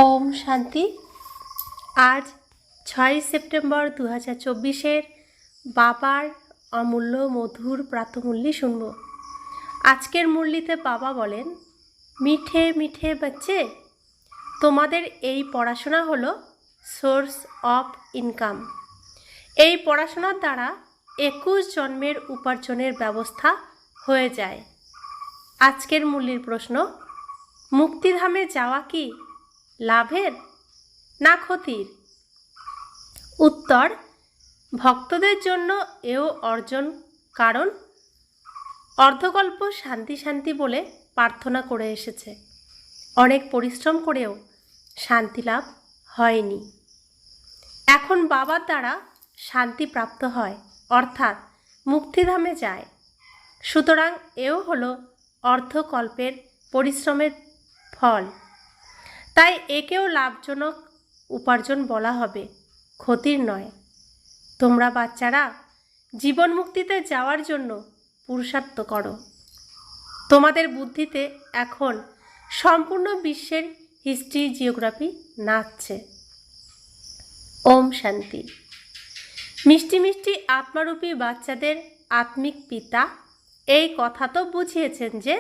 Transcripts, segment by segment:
ওম শান্তি। আজ 6 সেপ্টেম্বর 2024 বাবার অমূল্য মধুর প্রাতমূল্যি শুনব। আজকের মুরলিতে বাবা বলেন, মিঠে মিঠে বাচ্চে, তোমাদের এই পড়াশোনা হলো সোর্স অফ ইনকাম। এই পড়াশোনার দ্বারা 21 জন্মের উপার্জনের ব্যবস্থা হয়ে যায়। আজকের মুরলির প্রশ্ন, মুক্তিধামে যাওয়া কি লাভের না ক্ষতির? উত্তর, ভক্তদের জন্য এও অর্জন, কারণ অর্ধকল্প শান্তি শান্তি বলে প্রার্থনা করে এসেছে। অনেক পরিশ্রম করেও শান্তি লাভ হয়নি। এখন বাবার দ্বারা শান্তি প্রাপ্ত হয়, অর্থাৎ মুক্তিধামে যায়। সুতরাং এও হলো অর্ধকল্পের পরিশ্রমের ফল। তাই একেও লাভজনক উপার্জন বলা হবে, ক্ষতির নয়। তোমরা বাচ্চারা জীবন মুক্তিতে যাওয়ার জন্য পুরুষার্থ করো। তোমাদের বুদ্ধিতে এখন সম্পূর্ণ বিশ্বের হিস্ট্রি জিওগ্রাফি নাচছে। ওম শান্তি। মিষ্টি মিষ্টি আত্মারূপী বাচ্চাদের আত্মিক পিতা এই কথা তো বুঝিয়েছেন যে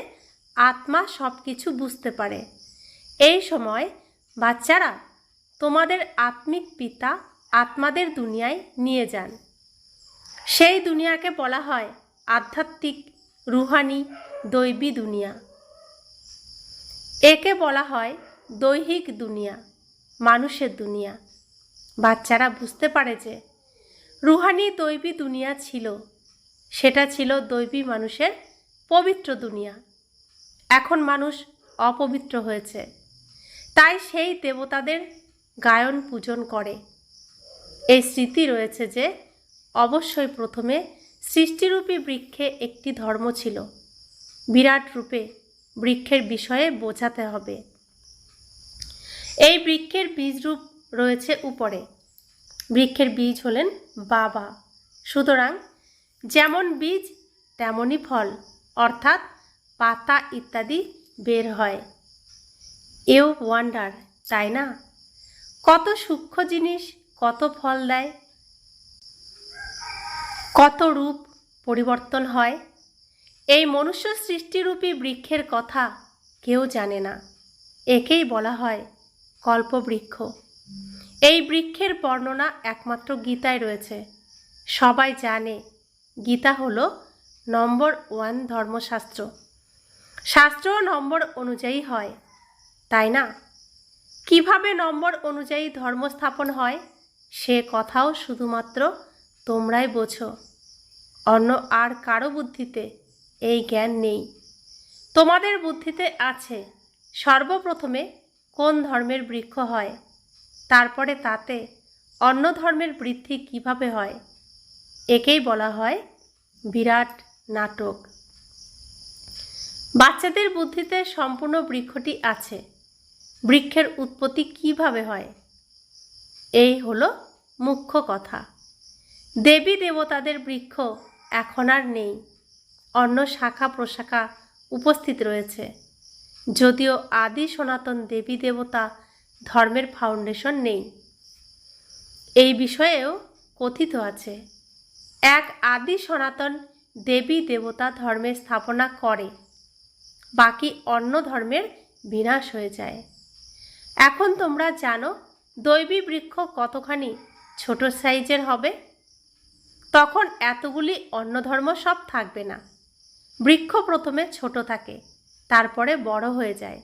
আত্মা সব কিছু বুঝতে পারে। এই সময় বাচ্চারা তোমাদের আত্মিক পিতা আত্মাদের দুনিয়ায় নিয়ে যান। সেই দুনিয়াকে বলা হয় আধ্যাত্মিক, রুহানি, দৈবী দুনিয়া। একে বলা হয় দৈহিক দুনিয়া, মানুষের দুনিয়া। বাচ্চারা বুঝতে পারে যে রুহানি দৈবী দুনিয়া ছিল, সেটা ছিল দৈবী মানুষের পবিত্র দুনিয়া। এখন মানুষ অপবিত্র হয়েছে, তাই সেই দেবতাদের গায়ন পূজন করে। এই স্মৃতি রয়েছে যে অবশ্যই প্রথমে সৃষ্টিরূপী বৃক্ষে একটি ধর্ম ছিল। বিরাট রূপে বৃক্ষের বিষয়ে বোঝাতে হবে। এই বৃক্ষের বীজ রূপ রয়েছে উপরে। বৃক্ষের বীজ হলেন বাবা। সুতরাং যেমন বীজ তেমনই ফল, অর্থাৎ পাতা ইত্যাদি বের হয়। এও ওয়ান্ডার, তাই না? কত সূক্ষ্ম জিনিস কত ফল দেয়, কত রূপ পরিবর্তন হয়। এই মনুষ্য সৃষ্টিরূপী বৃক্ষের কথা কেউ জানে না। একেই বলা হয় কল্পবৃক্ষ। এই বৃক্ষের বর্ণনা একমাত্র গীতায় রয়েছে। সবাই জানে গীতা হলো নম্বর 1 ধর্মশাস্ত্র। শাস্ত্র নম্বর অনুযায়ী হয়, তাই না? কিভাবে নম্বর অনুযায়ী ধর্ম স্থাপন হয় সে কথাও শুধুমাত্র তোমরাই বোঝো। অন্য আর কারো বুদ্ধিতে এই জ্ঞান নেই। তোমাদের বুদ্ধিতে আছে সর্বপ্রথমে কোন ধর্মের বৃক্ষ হয়, তারপরে তাতে অন্য ধর্মের বৃদ্ধি কিভাবে হয়। একেই বলা হয় বিরাট নাটক। বাচ্চাদের বুদ্ধিতে সম্পূর্ণ বৃক্ষটি আছে। বৃক্ষের উৎপত্তি কিভাবে হয়, এই হলো মুখ্য কথা। দেবী দেবতাদের বৃক্ষ এখন আর নেই। অন্য শাখা প্রশাখা উপস্থিত রয়েছে, যদিও আদি সনাতন দেবী দেবতা ধর্মের ফাউন্ডেশন নেই। এই বিষয়েও কথিত আছে, এক আদি সনাতন দেবী দেবতা ধর্মের স্থাপনা করে, বাকি অন্য ধর্মের বিনাশ হয়ে যায়। এখন তোমরা জানো দৈবী বৃক্ষ কতখানি ছোট সাইজের হবে। তখন এতগুলি অন্য ধর্ম সব থাকবে না। বৃক্ষ প্রথমে ছোট থাকে, তারপরে বড় হয়ে যায়।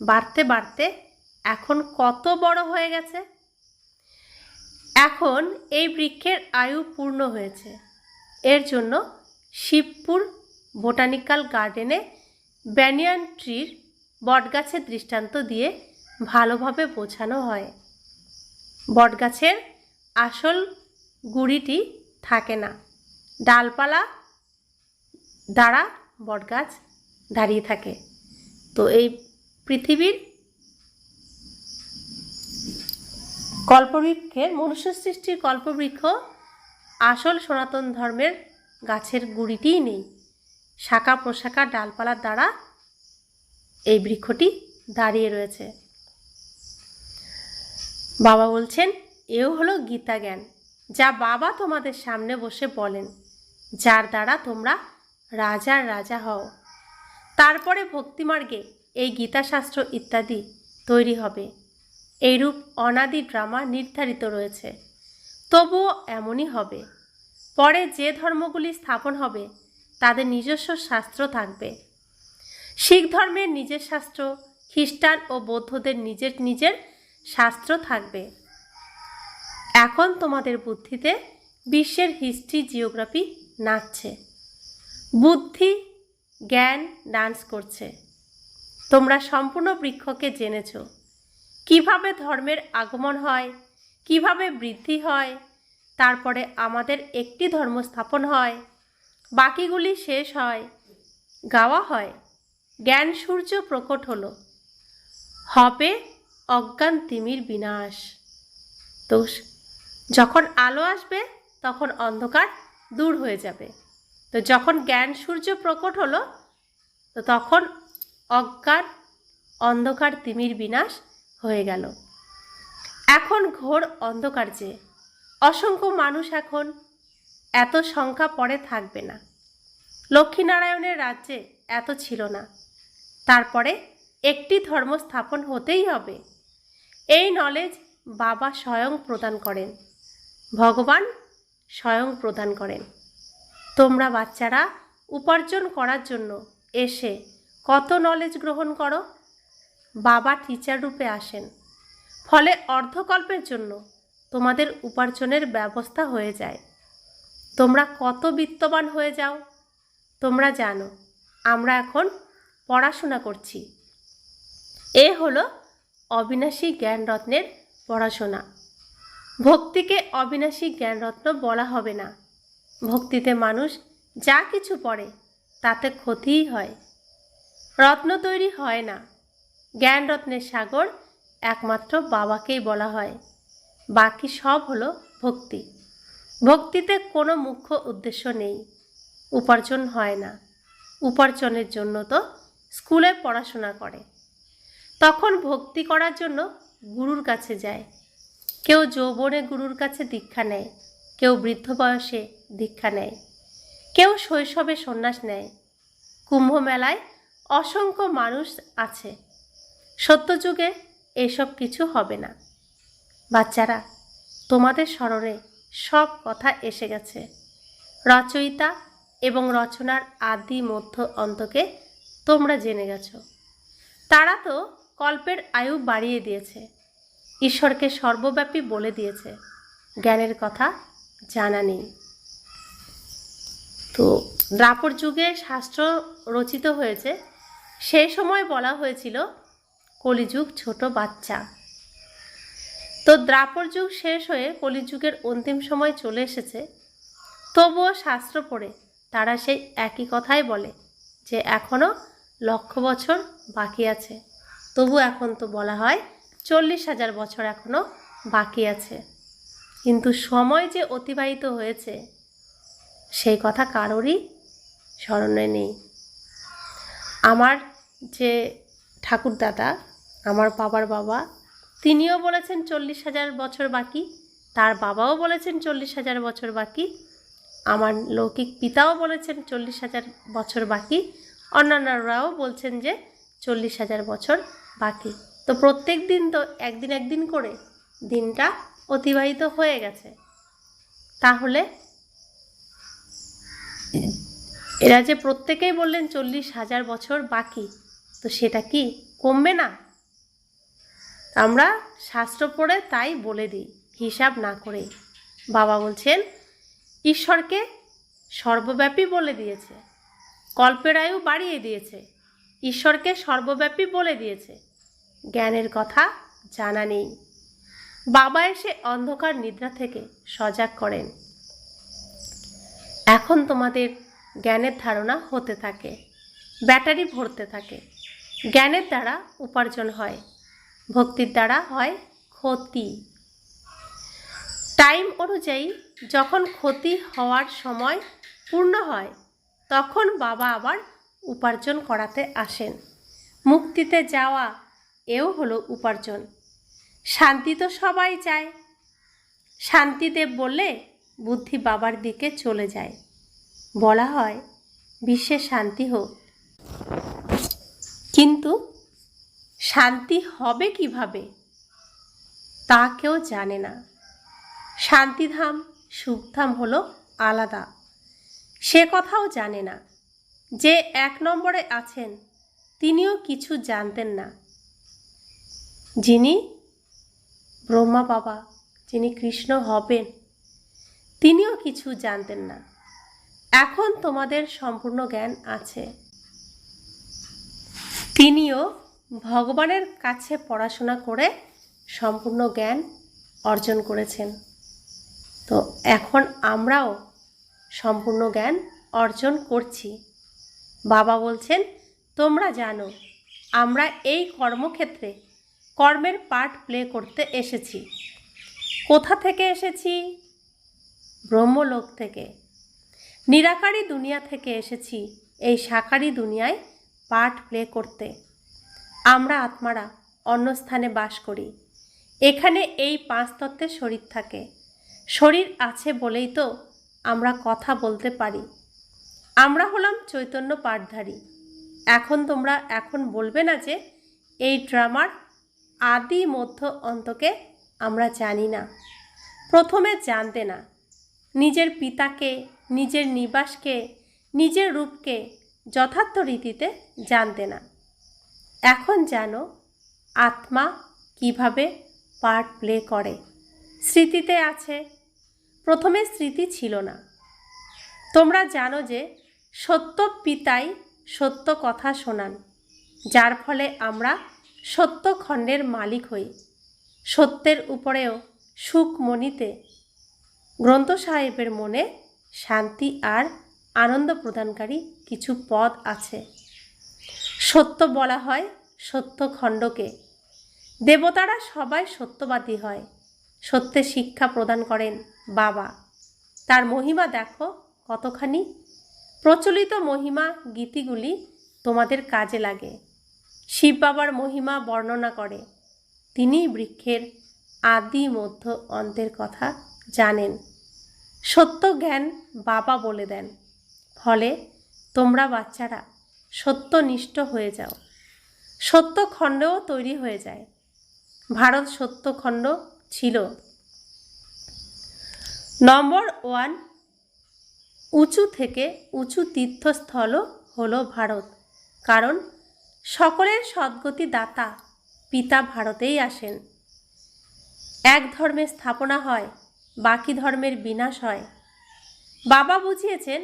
বাড়তে বাড়তে এখন কত বড় হয়ে গেছে। এখন এই বৃক্ষের আয়ু পূর্ণ হয়েছে। এর জন্য শিবপুর বোটানিক্যাল গার্ডেনে ব্যানিয়ান ট্রির, বটগাছের দৃষ্টান্ত দিয়ে ভালোভাবে বোঝানো হয়। বটগাছের আসল গুড়িটি থাকে না, ডালপালা দ্বারা বটগাছ দাঁড়িয়ে থাকে। তো এই পৃথিবীর কল্পবৃক্ষের, মনুষ্য সৃষ্টির কল্পবৃক্ষ আসল সনাতন ধর্মের গাছের গুড়িটিই নেই। শাখা প্রশাখা ডালপালার দ্বারা এই বৃক্ষটি দাঁড়িয়ে রয়েছে। বাবা বলছেন এও হলো গীতা জ্ঞান, যা বাবা তোমাদের সামনে বসে বলেন, যার দ্বারা তোমরা রাজার রাজা হও। তারপরে ভক্তিমার্গে এই গীতাশাস্ত্র ইত্যাদি তৈরি হবে। এইরূপ অনাদি ড্রামা নির্ধারিত রয়েছে, তবুও এমনই হবে। পরে যে ধর্মগুলি স্থাপন হবে তাদের নিজস্ব শাস্ত্র থাকবে। শিখ ধর্মের নিজের শাস্ত্র, খ্রিস্টান ও বৌদ্ধদের নিজের নিজের শাস্ত্র থাকবে। এখন তোমাদের বুদ্ধিতে বিশ্বের হিস্ট্রি, জিওগ্রাফি নাচছে, বুদ্ধি জ্ঞান ডান্স করছে। তোমরা সম্পূর্ণ বৃক্ষকে জেনেছ, কিভাবে ধর্মের আগমন হয়, কিভাবে বৃদ্ধি হয়, তারপরে আমাদের একটি ধর্ম স্থাপন হয়, বাকিগুলি শেষ হয়, গাওয়া হয়। জ্ঞান সূর্য প্রকট হলো, হবে অজ্ঞান তিমির বিনাশ। তো যখন আলো আসবে তখন অন্ধকার দূর হয়ে যাবে। তো যখন জ্ঞান সূর্য প্রকট হলো, তো তখন অজ্ঞান অন্ধকার তিমির বিনাশ হয়ে গেল। এখন ঘোর অন্ধকার, যে অসংখ্য মানুষ, এখন এত সংখ্যা পরে থাকবে না। লক্ষ্মীনারায়ণের রাজ্যে এত ছিল না। তারপরে একটি ধর্ম স্থাপন হতেই হবে। এই নলেজ বাবা স্বয়ং প্রদান করেন, ভগবান স্বয়ং প্রদান করেন। তোমরা বাচ্চারা উপার্জন করার জন্য এসে কত নলেজ গ্রহণ করো। বাবা টিচার রূপে আসেন, ফলে অর্ধকল্পের জন্য তোমাদের উপার্জনের ব্যবস্থা হয়ে যায়। তোমরা কত বিত্তবান হয়ে যাও। তোমরা জানো আমরা এখন পড়াশোনা করছি। এ হলো অবিনাশী জ্ঞানরত্নের পড়াশোনা। ভক্তিকে অবিনাশী জ্ঞানরত্ন বলা হবে না। ভক্তিতে মানুষ যা কিছু পড়ে তাতে ক্ষতিই হয়, রত্ন তৈরি হয় না। জ্ঞানরত্নের সাগর একমাত্র বাবাকেই বলা হয়, বাকি সব হলো ভক্তি। ভক্তিতে কোনো মুখ্য উদ্দেশ্য নেই, উপার্জন হয় না। উপার্জনের জন্য তো স্কুলে পড়াশোনা করে। তখন ভক্তি করার জন্য গুরুর কাছে যায়। কেউ যৌবনে গুরুর কাছে দীক্ষা নেয়, কেউ বৃদ্ধ বয়সে দীক্ষা নেয়, কেউ শৈশবে সন্ন্যাস নেয়। কুম্ভ মেলায় অসংখ্য মানুষ আছে। সত্যযুগে এসব কিছু হবে না। বাচ্চারা, তোমাদের স্মরণে সব কথা এসে গেছে। রচয়িতা এবং রচনার আদি মধ্য অন্তকে তোমরা জেনে গেছো। তারা তো কল্পের আয়ু বাড়িয়ে দিয়েছে, ঈশ্বরকে সর্বব্যাপী বলে দিয়েছে। জ্ঞানের কথা জানা নেই। তো দ্বাপর যুগে শাস্ত্র রচিত হয়েছে, সেই সময় বলা হয়েছিল কলিযুগ ছোট বাচ্চা। তো দ্বাপর যুগ শেষ হয়ে কলিযুগের অন্তিম সময় চলে এসেছে, তবুও শাস্ত্র পড়ে তারা সেই একই কথাই বলে যে এখনও 1,00,000 বছর বাকি আছে। তবু এখন তো বলা হয় 40,000 বছর এখনও বাকি আছে। কিন্তু সময় যে অতিবাহিত হয়েছে সেই কথা কারোরই স্মরণে নেই। আমার যে ঠাকুরদাদা, আমার বাবার বাবা, তিনিও বলেছেন 40,000 বছর বাকি, তার বাবাও বলেছেন 40,000 বছর বাকি, আমার লৌকিক পিতাও বলেছেন 40,000 বছর বাকি, অন্যান্যরাও বলছেন যে 40,000 বছর বাকি। তো প্রত্যেক দিন তো একদিন একদিন করে দিনটা অতিবাহিত হয়ে গেছে। তাহলে এরা যে প্রত্যেকেই বললেন 40,000 বছর বাকি, তো সেটা কি কমবে না? আমরা শাস্ত্র পড়ে তাই বলে দিই, হিসাব না করে। বাবা বলছেন ঈশ্বরকে সর্বব্যাপী বলে দিয়েছে, কল্পের আয়ু বাড়িয়ে দিয়েছে, ঈশ্বরকে সর্বব্যাপী বলে দিয়েছে। জ্ঞানের কথা জানা নেই। বাবা এসে অন্ধকার নিদ্রা থেকে সজাগ করেন। এখন তোমাদের জ্ঞানের ধারণা হতে থাকে, ব্যাটারি ভরতে থাকে। জ্ঞানের দ্বারা উপার্জন হয়, ভক্তির দ্বারা হয় ক্ষতি। টাইম অনুযায়ী যখন ক্ষতি হওয়ার সময় পূর্ণ হয় তখন বাবা আবার উপার্জন করাতে আসেন। মুক্তিতে যাওয়া এও হলো উপার্জন। শান্তি তো সবাই চায়। শান্তিদেব বললে বুদ্ধি বাবার দিকে চলে যায়। বলা হয় বিশ্বে শান্তি হোক, কিন্তু শান্তি হবে কিভাবে তা কেউ জানে না। শান্তিধাম সুখধাম হলো আলাদা, সে কথাও জানে না। যে 1 নম্বরে আছেন তিনিও কিছু জানতেন না। যিনি ব্রহ্মা বাবা, যিনি কৃষ্ণ হবেন, তিনিও কিছু জানতেন না। এখন তোমাদের সম্পূর্ণ জ্ঞান আছে। তিনিও ভগবানের কাছে পড়াশোনা করে সম্পূর্ণ জ্ঞান অর্জন করেছেন। তো এখন আমরাও সম্পূর্ণ জ্ঞান অর্জন করছি। বাবা বলছেন তোমরা জানো আমরা এই কর্মক্ষেত্রে কর্মের পার্ট প্লে করতে এসেছি। কোথা থেকে এসেছি? ব্রহ্মলোক থেকে, নিরাকারী দুনিয়া থেকে এসেছি এই সাকারী দুনিয়ায় পার্ট প্লে করতে। আমরা আত্মারা অন্য স্থানে বাস করি। এখানে এই 5 তত্ত্বের শরীর থাকে। শরীর আছে বলেই তো আমরা কথা বলতে পারি। আমরা হলাম চৈতন্য পাঠধারী। তোমরা এখন বলবে না যে এই ড্রামার আদি মধ্য অন্তকে আমরা জানি না। প্রথমে জানতে না, নিজের পিতাকে, নিজের নিবাসকে, নিজের রূপকে যথার্থ রীতিতে জানতে না। এখন জানো আত্মা কিভাবে পার্ট প্লে করে। স্মৃতিতে আছে, প্রথমে স্মৃতি ছিল না। তোমরা জানো যে সত্য পিতাই সত্য কথা শোনান, যার ফলে আমরা সত্য খণ্ডের মালিক হই। সত্যের উপরেও সুখমণিতে গ্রন্থ সাহেবের মনে শান্তি আর আনন্দ প্রদানকারী কিছু পদ আছে। সত্য বলা হয় সত্য খণ্ডকে। দেবতারা সবাই সত্যবাদী হয়। সত্যের শিক্ষা প্রদান করেন বাবা। তার মহিমা দেখো কতখানি। প্রচলিত মহিমা গীতিগুলি তোমাদের কাজে লাগে। শিব বাবার মহিমা বর্ণনা করে। তিনি বৃক্ষের আদি মধ্য অন্তের কথা জানেন। সত্য জ্ঞান বাবা বলে দেন। ফলে তোমরা বাচ্চারা সত্যনিষ্ঠ হয়ে যাও। সত্যখণ্ডও তৈরি হয়ে যায়। ভারত সত্যখণ্ড ছিল। নম্বর 1 উঁচু থেকে উঁচু তীর্থস্থলও হলো ভারত। কারণ সকলের সদ্গতি দাতা পিতা ভারতেই আসেন। এক ধর্মের স্থাপনা হয়, বাকি ধর্মের বিনাশ হয়। বাবা বুঝিয়েছেন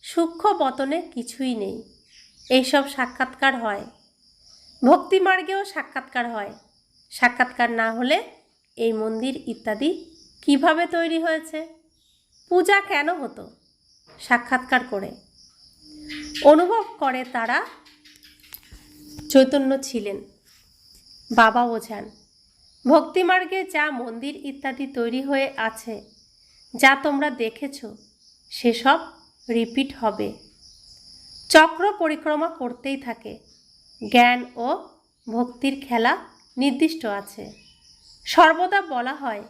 সূক্ষ্ম পতনে কিছুই নেই। এইসব সাক্ষাৎকার হয়। ভক্তিমার্গেও সাক্ষাৎকার হয়। সাক্ষাৎকার না হলে এই মন্দির ইত্যাদি কিভাবে তৈরি হয়েছে? পূজা কেন হতো? সাক্ষাৎকার করে। অনুভব করে তারা চৈতন্য ছিলেন। বাবা বোঝান ভক্তিমার্গে যা মন্দির ইত্যাদি তৈরি হয়ে আছে, যা তোমরা দেখেছ, সেসব রিপিট হবে। চক্র পরিক্রমা করতেই থাকে। জ্ঞান ও ভক্তির খেলা নির্দিষ্ট আছে। সর্বদা বলা হয়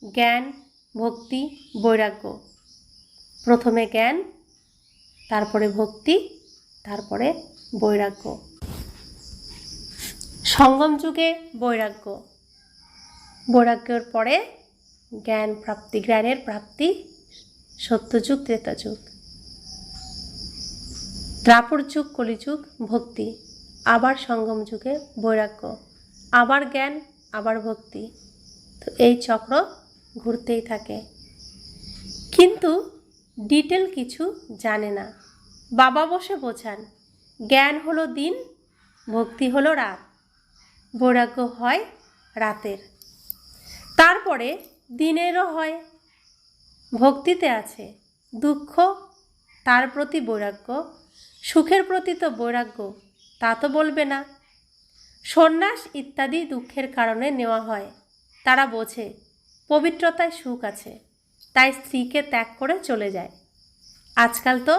জ্ঞান, ভক্তি, বৈরাগ্য। প্রথমে জ্ঞান, তারপরে ভক্তি, তারপরে বৈরাগ্য। সঙ্গম যুগে বৈরাগ্য, বৈরাগ্যের পরে জ্ঞান প্রাপ্তি, জ্ঞানের প্রাপ্তি সত্যযুগ, ত্রেতাযুগ। দ্বাপর যুগ, কলিযুগ ভক্তি, আবার সঙ্গম যুগে বৈরাগ্য, আবার জ্ঞান, আবার ভক্তি। তো এই চক্র ঘুরতেই থাকে। কিন্তু ডিটেল কিছু জানে না। বাবা বসে বোঝান জ্ঞান হলো দিন, ভক্তি হলো রাত, বৈরাগ্য হয় রাতের। তারপরে দিনেরও হয়। ভক্তিতে আছে দুঃখ, তার প্রতি বৈরাগ্য। সুখের প্রতি তো বৈরাগ্য, তা তো বলবে না। সন্ন্যাস ইত্যাদি দুঃখের কারণে নেওয়া হয়। তারা বোঝে পবিত্রতায় সুখ আছে, তাই স্ত্রীকে ত্যাগ করে চলে যায়। আজকাল তো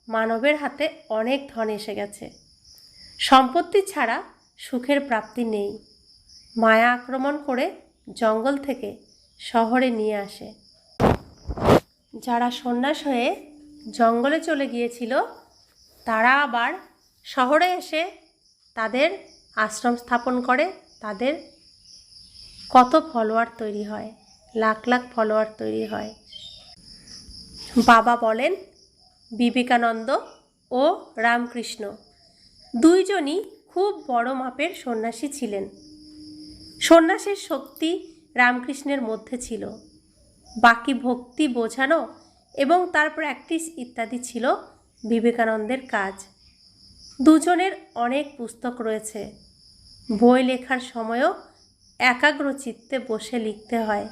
মানবের হাতে অনেক ধন এসে গেছে। সম্পত্তি ছাড়া সুখের প্রাপ্তি নেই। মায়া আক্রমণ করে জঙ্গল থেকে শহরে নিয়ে আসে। যারা সন্ন্যাস হয়ে জঙ্গলে চলে গিয়েছিল তারা আবার শহরে এসে তাদের আশ্রম স্থাপন করে। তাদের কত ফলোয়ার তৈরি হয়, লাখ লাখ ফলোয়ার তৈরি হয়। বাবা বলেন বিবেকানন্দ ও রামকৃষ্ণ দুইজনই খুব বড় মাপের সন্ন্যাসী ছিলেন। সন্ন্যাসের শক্তি রামকৃষ্ণের মধ্যে ছিল, বাকি ভক্তি বোঝানো এবং তার প্র্যাকটিস ইত্যাদি ছিল বিবেকানন্দের কাজ। দুজনের অনেক পুস্তক রয়েছে। বই লেখার সময়ও একাগ্র চিত্তে বসে লিখতে হয়।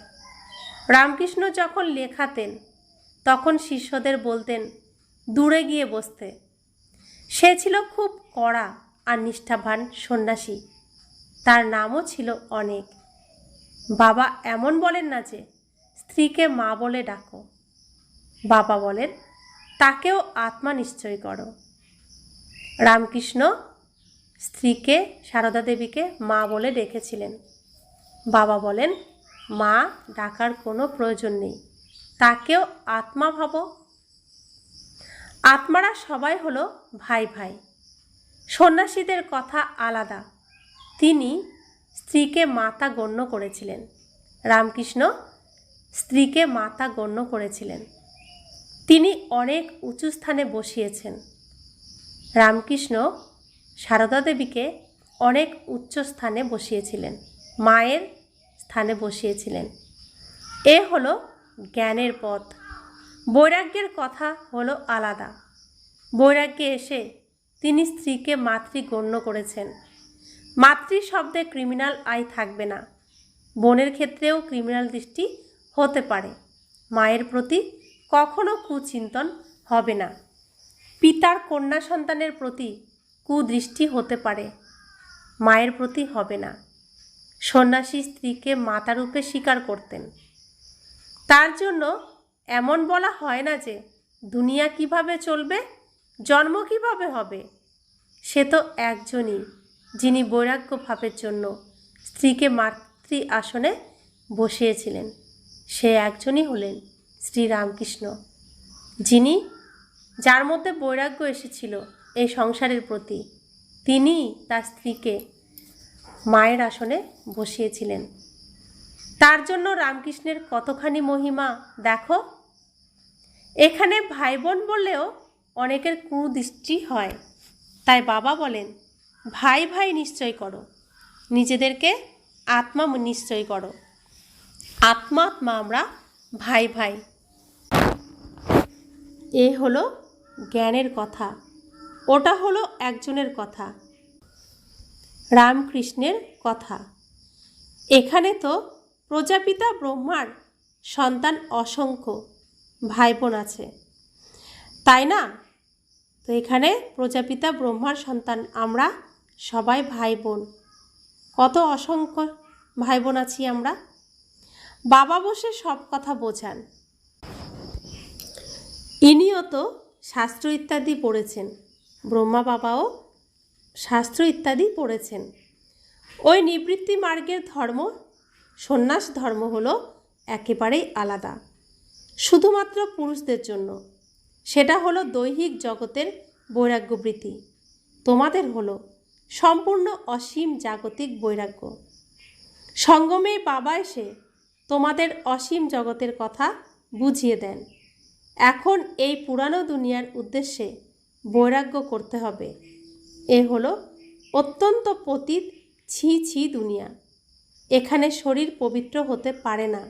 রামকৃষ্ণ যখন লেখাতেন তখন শিষ্যদের বলতেন দূরে গিয়ে বসতে। সে ছিল খুব কড়া আর নিষ্ঠাবান সন্ন্যাসী। তার নামও ছিল অনেক। বাবা এমন বলেন না যে স্ত্রীকে মা বলে ডাকো। বাবা বলেন তাকেও আত্মা নিশ্চয় করো। রামকৃষ্ণ স্ত্রীকে সারদা দেবীকে মা বলে ডেকেছিলেন। বাবা বলেন মা ডাকার কোনো প্রয়োজন নেই, তাকেও আত্মা ভাবো। আত্মারা সবাই হলো ভাই ভাই। সন্ন্যাসীদের কথা আলাদা। তিনি স্ত্রীকে মাতা গণ্য করেছিলেন। রামকৃষ্ণ স্ত্রীকে মাতা গণ্য করেছিলেন। তিনি অনেক উঁচু স্থানে বসিয়েছেন। রামকৃষ্ণ সারদা দেবীকে অনেক উচ্চ স্থানে বসিয়েছিলেন, মায়ের স্থানে বসিয়েছিলেন। এ হলো জ্ঞানের পথ। বৈরাগ্যের কথা হলো আলাদা। বৈরাগ্যে এসে তিনি স্ত্রীকে মাতৃ গণ্য করেছেন। মাতৃ শব্দে ক্রিমিনাল আই থাকবে না। বোনের ক্ষেত্রেও ক্রিমিনাল দৃষ্টি হতে পারে। মায়ের প্রতি কখনো কুচিন্তন হবে না। পিতার কন্যা সন্তানের প্রতি কুদৃষ্টি হতে পারে, মায়ের প্রতি হবে না। সন্ন্যাসী স্ত্রীকে মাতারূপে স্বীকার করতেন। তার জন্য এমন বলা হয় না যে দুনিয়া কিভাবে চলবে, জন্ম কিভাবে হবে। সে তো একজনই যিনি বৈরাগ্য ভাবের জন্য স্ত্রীকে মাতৃ আসনে বসিয়েছিলেন। সে একজনই হলেন শ্রী রামকৃষ্ণ, যার মধ্যে বৈরাগ্য এসেছিল এই সংসারের প্রতি। তিনি তার স্ত্রীকে মায়ের আসনে বসিয়েছিলেন। তার জন্য রামকৃষ্ণের কতখানি মহিমা দেখো। এখানে ভাই বোন বললেও অনেকের কুদৃষ্টি হয়। তাই বাবা বলেন ভাই ভাই নিশ্চয় করো, নিজেদেরকে আত্মা নিশ্চয় করো। আত্মা আত্মা আমরা ভাই ভাই। এ হলো জ্ঞানের কথা, ওটা হলো একজনের কথা, রামকৃষ্ণের কথা। এখানে তো প্রজাপিতা ব্রহ্মার সন্তান অসংখ্য, ভাই বোন আছে, তাই না? তো এখানে প্রজাপিতা ব্রহ্মার সন্তান আমরা সবাই ভাই বোন। কত অসংখ্য ভাই বোন আছি আমরা। বাবা বসে সব কথা বোঝান। ইনিও তো শাস্ত্র ইত্যাদি পড়েছেন। ব্রহ্মা বাবাও শাস্ত্র ইত্যাদি পড়েছেন। ওই নিবৃত্তি মার্গের ধর্ম, সন্ন্যাস ধর্ম হলো একেবারেই আলাদা, শুধুমাত্র পুরুষদের জন্য। সেটা হলো দৈহিক জগতের বৈরাগ্যবৃত্তি। তোমাদের হলো সম্পূর্ণ অসীম জাগতিক বৈরাগ্য। সঙ্গমে বাবা এসে তোমাদের অসীম জগতের কথা বুঝিয়ে দেন। এখন এই পুরানো দুনিয়ার উদ্দেশ্যে বৈরাগ্য করতে হবে। এ হলো অত্যন্ত পতিত ছি ছি দুনিয়া। এখানে শরীর পবিত্র হতে পারে না।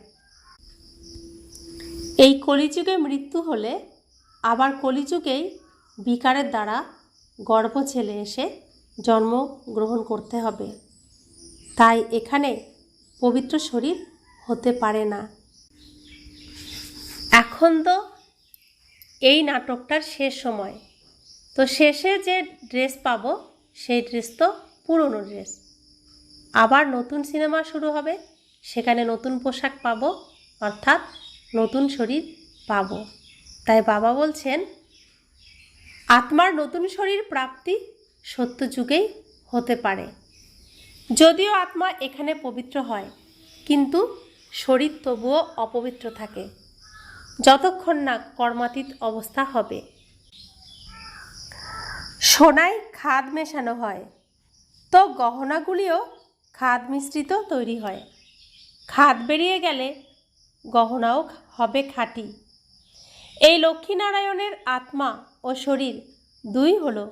এই কলিযুগে মৃত্যু হলে আবার কলিযুগেই বিকারের দ্বারা গর্ভ ছেলে এসে জন্মগ্রহণ করতে হবে। তাই এখানে পবিত্র শরীর হতে পারে না। এখন তো এই নাটকটার শেষ সময়, তো শেষে যে ড্রেস পাবো সেই ড্রেস তো পুরনো ড্রেস। আবার নতুন সিনেমা শুরু হবে, সেখানে নতুন পোশাক পাবো, অর্থাৎ নতুন শরীর পাবো। তাই বাবা বলছেন আত্মার নতুন শরীর প্রাপ্তি সত্যযুগেই হতে পারে। যদিও আত্মা এখানে পবিত্র হয়, কিন্তু শরীর তবুও অপবিত্র থাকে যতক্ষণ না কর্মাতীত অবস্থা হবে। সোনায় খাদ মেশানো হয়, তো গহনাগুলিও খাদ মিশ্রিত তৈরি হয়। খাদ বেরিয়ে গেলে গহনাও হবে খাঁটি। এই লক্ষ্মীনারায়ণের আত্মা ও শরীর দুই হলো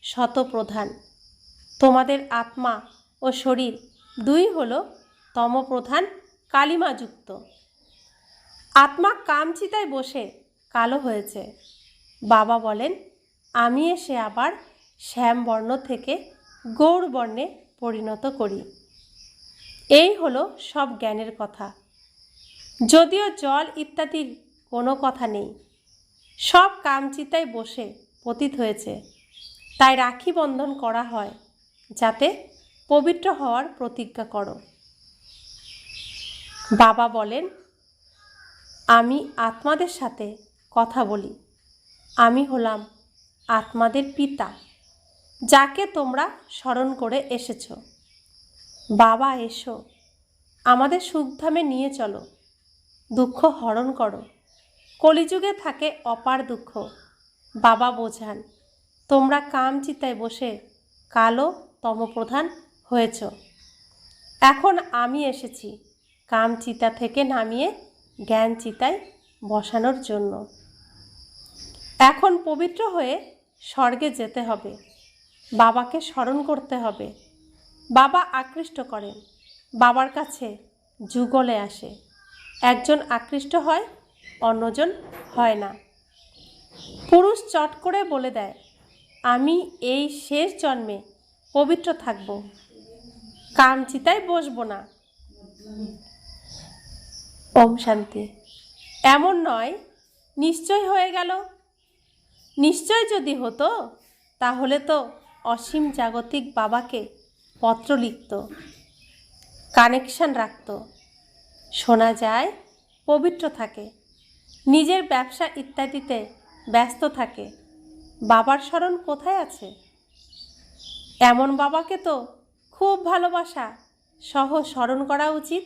শতপ্রধান। তোমাদের আত্মা ও শরীর দুই হলো তমপ্রধান কালিমাযুক্ত। আত্মা কামচিতায় বসে কালো হয়েছে। বাবা বলেন, আমি এসে আবার শ্যামবর্ণ থেকে গৌরবর্ণে পরিণত করি। এই হলো সব জ্ঞানের কথা। যদিও জল ইত্যাদির কোনো কথা নেই, সব কামচিতায় বসে পতিত হয়েছে, তাই রাখি বন্ধন করা হয় যাতে পবিত্র হওয়ার প্রতিজ্ঞা করো। বাবা বলেন, আমি আত্মাদের সাথে কথা বলি। আমি হলাম আত্মাদের পিতা, যাকে তোমরা স্মরণ করে এসেছ। বাবা এসো, আমাদের সুখধামে নিয়ে চলো, দুঃখ হরণ করো। কলিযুগে থাকে অপার দুঃখ। বাবা বোঝান, তোমরা কামচিতায় বসে কালো তমপ্রধান হয়েছ। এখন আমি এসেছি কামচিতা থেকে নামিয়ে জ্ঞান চিতায় বসানোর জন্য। এখন পবিত্র হয়ে স্বর্গে যেতে হবে, বাবাকে স্মরণ করতে হবে। বাবা আকৃষ্ট করেন, বাবার কাছে যুগলে আসে। একজন আকৃষ্ট হয়, অন্যজন হয় না। পুরুষ চট করে বলে দেয়, আমি এই শেষ জন্মে পবিত্র থাকব, কামচিতায় বসবো না। ওম শান্তি। এমন নয়, নিশ্চয় হয়ে গেল। নিশ্চয় যদি হতো তাহলে তো অসীম জাগতিক বাবাকে পত্র লিখত, কানেকশন রাখত। শোনা যায় পবিত্র থাকে, নিজের ব্যবসা ইত্যাদিতে ব্যস্ত থাকে। বাবার স্মরণ কোথায় আছে? এমন বাবাকে তো খুব ভালোবাসা সহ স্মরণ করা উচিত।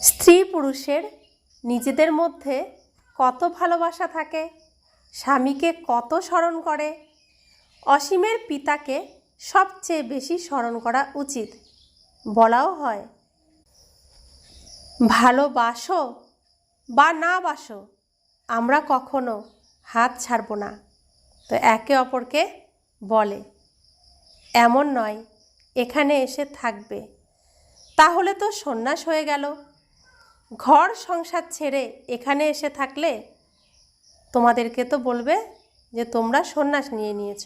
স্ত্রী পুরুষের নিজেদের মধ্যে কত ভালোবাসা থাকে, স্বামীকে কত স্মরণ করে। অসীমের পিতাকে সবচেয়ে বেশি স্মরণ করা উচিত। বলাও হয়, ভালোবাসো বা না বাসো, আমরা কখনো হাত ছাড়ব না। তো একে অপরকে বলে, এমন নয় এখানে এসে থাকবে, তাহলে তো সন্ন্যাস হয়ে গেল। ঘর সংসার ছেড়ে এখানে এসে থাকলে তোমাদেরকে তো বলবে যে তোমরা সন্ন্যাস নিয়ে নিয়েছ।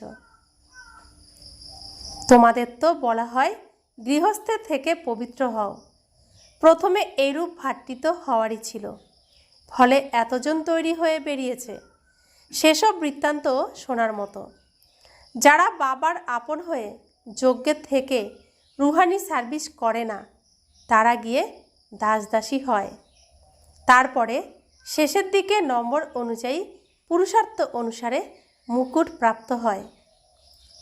তোমাদের তো বলা হয় গৃহস্থের থেকে পবিত্র হও। প্রথমে এইরূপ ভাতৃত্ব হওয়ারই ছিল, ফলে এতজন তৈরি হয়ে বেরিয়েছে। সেসব বৃত্তান্ত শোনার মতো। যারা বাবার আপন হয়ে যজ্ঞের থেকে রুহানি সার্ভিস করে না, তারা গিয়ে দাসদাসী হয়। তারপরে শেষের দিকে নম্বর অনুযায়ী পুরুষার্থ অনুসারে মুকুট প্রাপ্ত হয়।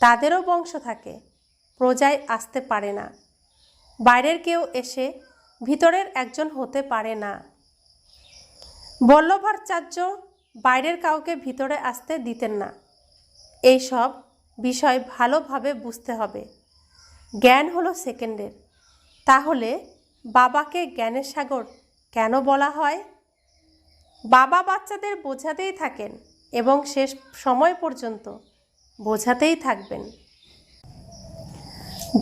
তাদেরও বংশ থাকে, প্রজায় আসতে পারে না। বাইরের কেউ এসে ভিতরের একজন হতে পারে না। বল্লভাচার্য বাইরের কাউকে ভিতরে আসতে দিতেন না। এই সব বিষয় ভালোভাবে বুঝতে হবে। জ্ঞান হলো সেকেন্ডের। তাহলে বাবাকে জ্ঞানের সাগর কেন বলা হয়? বাবা বাচ্চাদের বোঝাতেই থাকেন এবং শেষ সময় পর্যন্ত বোঝাতেই থাকবেন।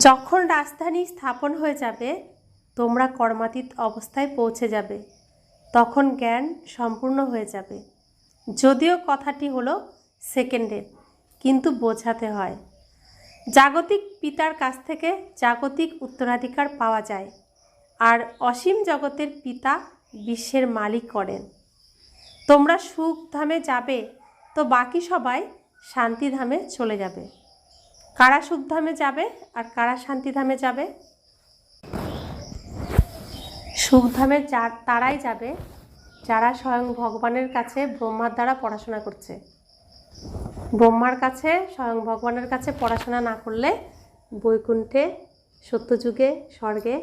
যখন রাজধানী স্থাপন হয়ে যাবে, তোমরা কর্মাতীত অবস্থায় পৌঁছে যাবে, তখন জ্ঞান সম্পূর্ণ হয়ে যাবে। যদিও কথাটি হলো সেকেন্ডের, কিন্তু বোঝাতে হয়। জাগতিক পিতার কাছ থেকে জাগতিক উত্তরাধিকার পাওয়া যায়, আর অসীম জগতের পিতা বিশ্বের মালিক করেন। তোমরা সুখধামে যাবে, তো বাকি সবাই শান্তিধামে চলে যাবে। কারা সুখধামে যাবে আর কারা শান্তিধামে যাবে? সুখধামে তারাই যাবে যারা স্বয়ং ভগবানের কাছে ব্রহ্মার দ্বারা পড়াশোনা করছে। ব্রহ্মার কাছে, স্বয়ং ভগবানের কাছে পড়াশোনা না করলে বৈকুণ্ঠে সত্যযুগে স্বর্গে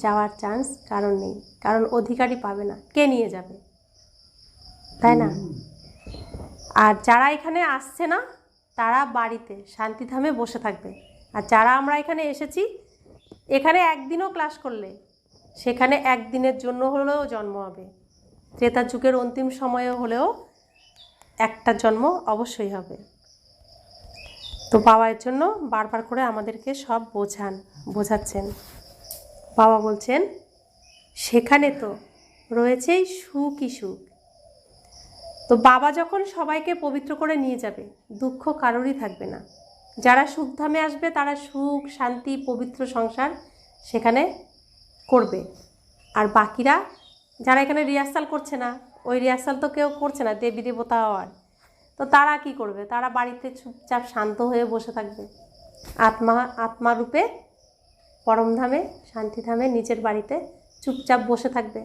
যাওয়ার চান্স কারণ নেই, কারণ অধিকারী পাবে না, কে নিয়ে যাবে, তাই না? আর যারা এখানে আসছে না তারা বাড়িতে শান্তিধামে বসে থাকবে। আর যারা আমরা এখানে এসেছি, এখানে একদিনও ক্লাস করলে সেখানে একদিনের জন্য হলেও জন্ম হবে। ত্রেতা যুগের অন্তিম সময়ে হলেও একটা জন্ম অবশ্যই হবে। তো বাবা এর জন্য বারবার করে আমাদেরকে সব বোঝাচ্ছেন। বাবা বলছেন সেখানে তো রয়েছেই সুখই সুখ। তো বাবা যখন সবাইকে পবিত্র করে নিয়ে যাবে, দুঃখ কারোরই থাকবে না। যারা সুখধামে আসবে তারা সুখ, শান্তি, পবিত্র সংসার সেখানে করবে। আর বাকিরা যারা এখানে রিহার্সাল করছে না, ওই রিহার্সাল তো কেউ করছে না দেবী দেবতা হওয়ার, তো তারা কি করবে? তারা বাড়িতে চুপচাপ শান্ত হয়ে বসে থাকবে, আত্মারূপে পরমধামে শান্তিধামে নিজের বাড়িতে চুপচাপ বসে থাকবে।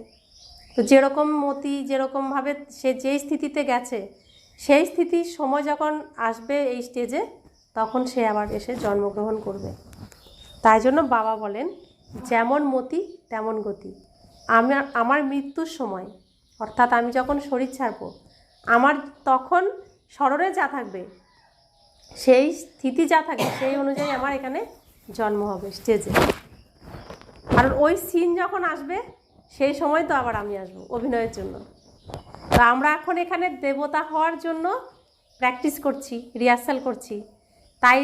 তো যেরকম মতি যেরকমভাবে সে যেই স্থিতিতে গেছে, সেই স্থিতির সময় যখন আসবে এই স্টেজে, তখন সে আবার এসে জন্মগ্রহণ করবে। তাই জন্য বাবা বলেন যেমন মতি তেমন গতি। আমার মৃত্যুর সময়, অর্থাৎ আমি যখন শরীর ছাড়ব, আমার তখন স্মরণে যা থাকবে, সেই স্থিতি যা থাকবে, সেই অনুযায়ী আমার এখানে জন্ম হবে স্টেজে। আর ওই সিন যখন আসবে সেই সময় তো আবার আমি আসবো অভিনয়ের জন্য। তো আমরা এখন এখানে দেবতা হওয়ার জন্য প্র্যাকটিস করছি, রিহার্সাল করছি। তাই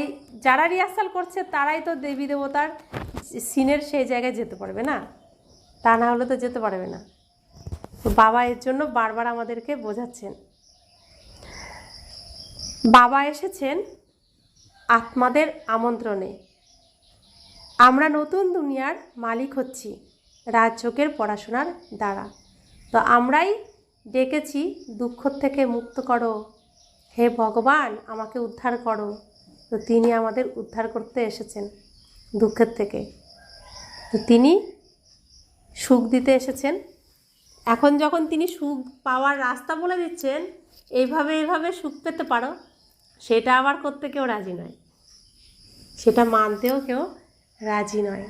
যারা রিহার্সাল করছে তারাই তো দেবী দেবতার সিনের সেই জায়গায় যেতে পারবে না, তা না হলে তো যেতে পারবে না। তো বাবা এর জন্য বারবার আমাদেরকে বোঝাচ্ছেন। বাবা এসেছেন আত্মাদের আমন্ত্রণে। আমরা নতুন দুনিয়ার মালিক হচ্ছি রাজযোগের পড়াশোনার দ্বারা। তো আমরাই ডেকেছি দুঃখ থেকে মুক্ত করো, হে ভগবান আমাকে উদ্ধার করো। তো তিনি আমাদের উদ্ধার করতে এসেছেন দুঃখের থেকে। তো তিনি সুখ দিতে এসেছেন। এখন যখন তিনি সুখ পাওয়ার রাস্তা বলে দিচ্ছেন, এইভাবে সুখ পেতে পারো, সেটা আবার করতে কেউ রাজি নয়, সেটা মানতেও কেউ রাজি নয়।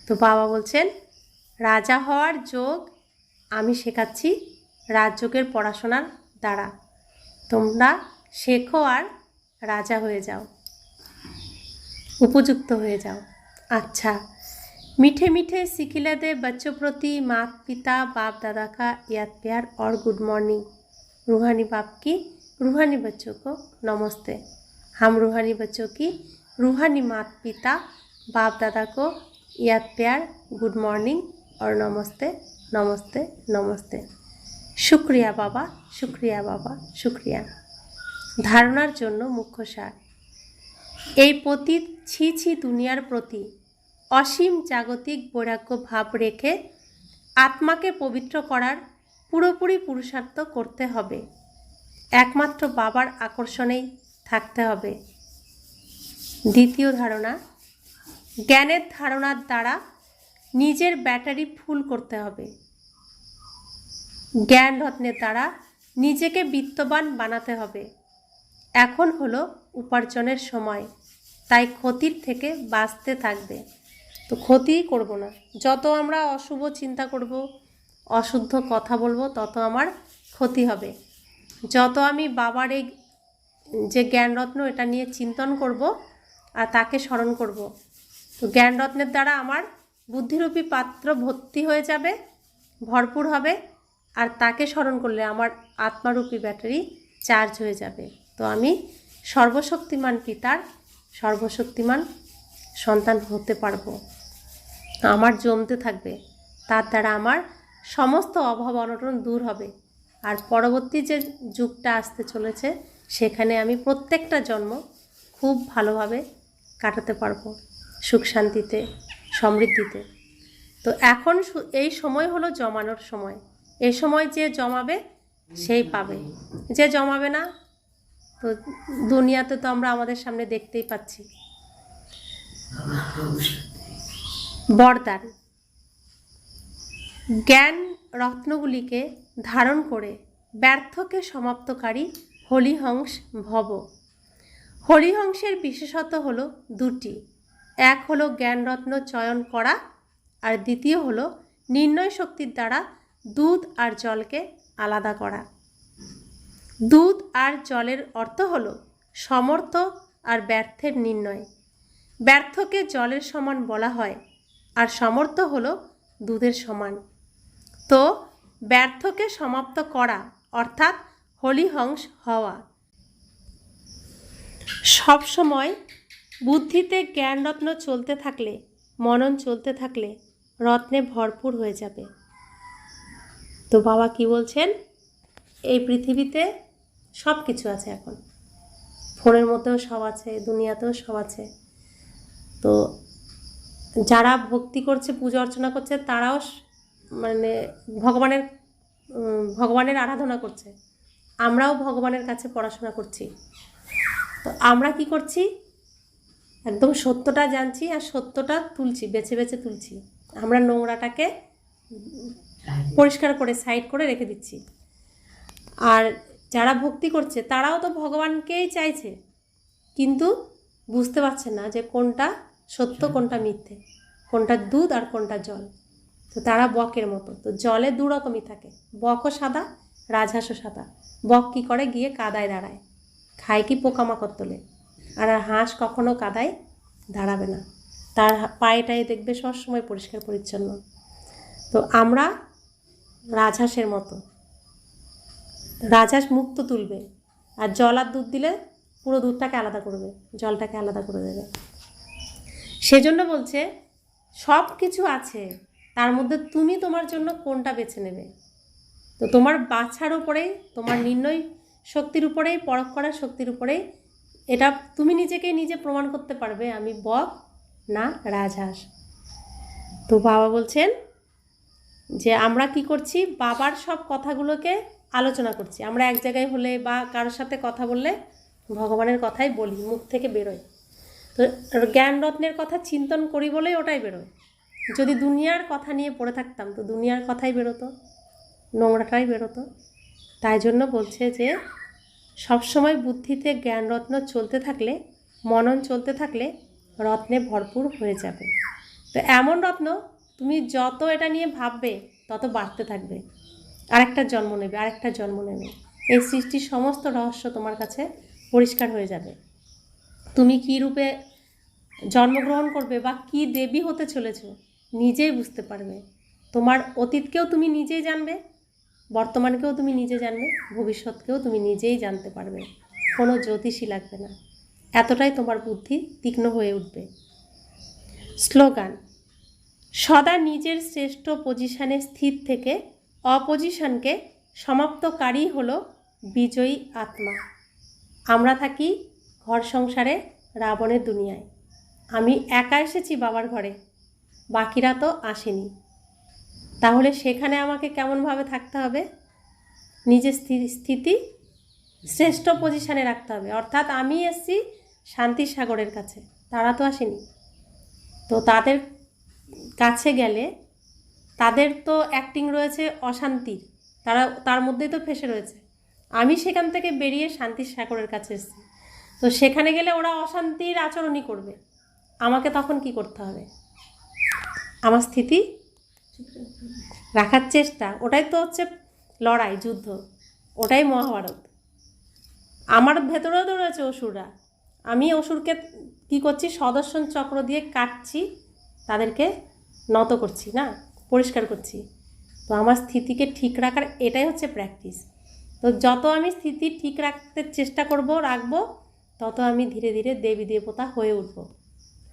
তো বাবা বলছেন রাজা হওয়ার যোগ আমি শেখাচ্ছি রাজযোগের পড়াশোনার দ্বারা। তোমরা শেখো আর রাজা হয়ে যাও, উপযুক্ত হয়ে যাও। अच्छा, मीठे मीठे सिखिला दे बच्चों प्रति माता पिता बाप दादा का याद प्यार और गुड मॉर्निंग। रूहानी बाप की रूहानी बच्चों को नमस्ते। हम रूहानी बच्चों की रूहानी माता पिता बाप दादा को याद प्यार, गुड मॉर्निंग और नमस्ते नमस्ते नमस्ते। शुक्रिया बाबा, शुक्रिया बाबा, शुक्रिया। धारणार जन्य मुख्य सार, এই পতিত ছি ছি দুনিয়ার প্রতি অসীম জাগতিক বৈরাগ্য ভাব রেখে আত্মাকে পবিত্র করার পুরোপুরি পুরুষার্থ করতে হবে। একমাত্র বাবার আকর্ষণেই থাকতে হবে। দ্বিতীয় ধারণা, জ্ঞানের ধারণার দ্বারা নিজের ব্যাটারি ফুল করতে হবে। জ্ঞান রত্নের দ্বারা নিজেকে বিত্তবান বানাতে হবে। এখন হলো উপার্জনের সময়, তাই ক্ষতির থেকে বাঁচতে থাকবে। তো ক্ষতিই করব না। যত আমরা অশুভ চিন্তা করব, অশুদ্ধ কথা বলবো, তত আমার ক্ষতি হবে। যত আমি বাবার এই যে জ্ঞানরত্ন, এটা নিয়ে চিন্তন করব আর তাকে স্মরণ করব, তো জ্ঞানরত্নের দ্বারা আমার বুদ্ধিরূপী পাত্র ভর্তি হয়ে যাবে, ভরপুর হবে। আর তাকে স্মরণ করলে আমার আত্মারূপী ব্যাটারি চার্জ হয়ে যাবে। তো আমি সর্বশক্তিমান পিতার সর্বশক্তিমান সন্তান হতে পারবো। আমার জমতে থাকবে, তার দ্বারা আমার সমস্ত অভাব অনটন দূর হবে। আর পরবর্তী যে যুগটা আসতে চলেছে, সেখানে আমি প্রত্যেকটা জন্ম খুব ভালোভাবে কাটাতে পারবো, সুখ শান্তিতে, সমৃদ্ধিতে। তো এখন এই সময় হলো জমানোর সময়। এই সময় যে জমাবে সেই পাবে, যে জমাবে না, তো দুনিয়াতে তো আমরা আমাদের সামনে দেখতেই পাচ্ছি। বরদান, জ্ঞান রত্নগুলিকে ধারণ করে ব্যর্থকে সমাপ্তকারী হরিহংস ভব। হরিহংসের বিশেষত হলো দুটি। এক হলো জ্ঞানরত্ন চয়ন করা, আর দ্বিতীয় হলো নির্ণয় শক্তির দ্বারা দুধ আর জলকে আলাদা করা। দুধ আর জলের অর্থ হলো সমর্থ আর ব্যর্থের নির্ণয়। ব্যর্থকে জলের সমান বলা হয়, আর সমর্থ হলো দুধের সমান। তো ব্যর্থকে সমাপ্ত করা অর্থাৎ হলিহংস হওয়া। সবসময় বুদ্ধিতে জ্ঞানরত্ন চলতে থাকলে, মনন চলতে থাকলে রত্নে ভরপুর হয়ে যাবে। তো বাবা কি বলছেন, এই পৃথিবীতে সব কিছু আছে, এখন ফোনের মধ্যেও সব আছে, দুনিয়াতেও সব আছে। তো যারা ভক্তি করছে, পূজা অর্চনা করছে, তারাও মানে ভগবানের আরাধনা করছে। আমরাও ভগবানের কাছে পড়াশোনা করছি। তো আমরা কি করছি, একদম সত্যটা জানছি আর সত্যটা তুলছি, বেছে বেছে তুলছি। আমরা নোংরাটাকে পরিষ্কার করে সাইড করে রেখে দিচ্ছি। আর যারা ভক্তি করছে তারাও তো ভগবানকেই চাইছে, কিন্তু বুঝতে পারছে না যে কোনটা সত্য কোনটা মিথ্যে, কোনটা দুধ আর কোনটা জল। তো তারা বকের মতো। তো জলে দু রকমই থাকে, বকও সাদা, রাজহাঁসও সাদা। বক কী করে, গিয়ে কাদায় দাঁড়ায়, খায় কি পোকামাকড় তোলে। আর হাঁস কখনো কাদায় দাঁড়াবে না, তার পায়েটাই দেখবে সবসময় পরিষ্কার পরিচ্ছন্ন। তো আমরা রাজহাঁসের মতো, রাজহাঁস মুক্ত তুলবে, আর জল আর দুধ দিলে পুরো দুধটাকে আলাদা করবে, জলটাকে আলাদা করে দেবে। সেজন্য বলছে সব কিছু আছে, তার মধ্যে তুমি তোমার জন্য কোনটা বেছে নেবে। তো তোমার বাছার উপরেই, তোমার নির্ণয় শক্তির উপরেই, পরখ করার শক্তির উপরেই এটা তুমি নিজেকে নিজে প্রমাণ করতে পারবে আমি বক না রাজহাঁস। তো বাবা বলছেন যে আমরা কি করছি, বাবার সব কথাগুলোকে আলোচনা করছি। আমরা এক জায়গায় হলে বা কারোর সাথে কথা বললে ভগবানের কথাই বলি, মুখ থেকে বেরোয়। তো জ্ঞানরত্নের কথা চিন্তন করি বলেই ওটাই বেরোয়। যদি দুনিয়ার কথা নিয়ে পড়ে থাকতাম তো দুনিয়ার কথাই বেরোতো, নোংরাটাই বেরোতো। তাই জন্য বলছে যে সবসময় বুদ্ধিতে জ্ঞানরত্ন চলতে থাকলে, মনন চলতে থাকলে রত্নে ভরপুর হয়ে যাবে। তো এমন রত্ন তুমি যত এটা নিয়ে ভাববে তত বাড়তে থাকবে, আরেকটা জন্ম নেবে, আরেকটা জন্ম নেবে। এই সৃষ্টির সমস্ত রহস্য তোমার কাছে পরিষ্কার হয়ে যাবে। তুমি কী রূপে জন্মগ্রহণ করবে বা কী দেবী হতে চলেছ নিজেই বুঝতে পারবে। তোমার অতীতকেও তুমি নিজেই জানবে, বর্তমানকেও তুমি নিজে জানবে, ভবিষ্যৎকেও তুমি নিজেই জানতে পারবে। কোনো জ্যোতিষী লাগবে না, এতটাই তোমার বুদ্ধি তীক্ষ্ণ হয়ে উঠবে। স্লোগান: সদা নিজের শ্রেষ্ঠ পজিশনে স্থির থেকে অপজিশনকে সমাপ্তকারী হলো বিজয়ী আত্মা। আমরা থাকি ঘর সংসারে রাবণের দুনিয়ায়। আমি একা এসেছি বাবার ঘরে, বাকিরা তো আসেনি। তাহলে সেখানে আমাকে কেমনভাবে থাকতে হবে, নিজের স্থিতি শ্রেষ্ঠ পজিশনে রাখতে হবে। অর্থাৎ আমি এসেছি শান্তির সাগরের কাছে, তারা তো আসেনি। তো তাদের কাছে গেলে তাদের তো অ্যাক্টিং রয়েছে অশান্তির, তারা তার মধ্যেই তো ফেসে রয়েছে। আমি সেখান থেকে বেরিয়ে শান্তির সাগরের কাছে এসেছি। তো সেখানে গেলে ওরা অশান্তির আচরণই করবে, আমাকে তখন কি করতে হবে, আমার স্থিতি রাখার চেষ্টা। ওটাই তো হচ্ছে লড়াই, যুদ্ধ, ওটাই মহাভারত। আমার ভেতরেও তো রয়েছে অসুররা, আমি অসুরকে কি করছি, সদর্শন চক্র দিয়ে কাটছি, তাদেরকে নত করছি না, পরিষ্কার করছি। তো আমার স্থিতিকে ঠিক রাখার এটাই হচ্ছে প্র্যাকটিস। তো যত আমি স্থিতি ঠিক রাখতে চেষ্টা রাখবো, তত আমি ধীরে ধীরে দেবী দেবতা হয়ে উঠব।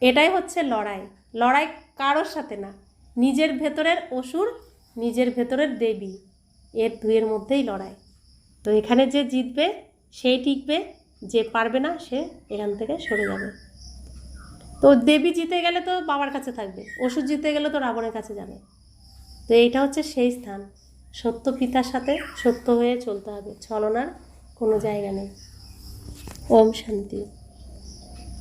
এটাই হচ্ছে লড়াই। লড়াই কারোর সাথে না, নিজের ভেতরের অসুর, নিজের ভেতরের দেবী, এর দুয়ের মধ্যেই লড়াই। তো এখানে যে জিতবে সেই টিকবে, যে পারবে না সে এখান থেকে সরে যাবে। তো দেবী জিতে গেলে তো বাবার কাছে থাকবে, অসুর জিতে গেলে তো রাবণের কাছে যাবে। তো এইটা হচ্ছে সেই স্থান, সত্য পিতার সাথে সত্য হয়ে চলতে হবে, ছলনার কোনো জায়গা নেই। ওম শান্তি।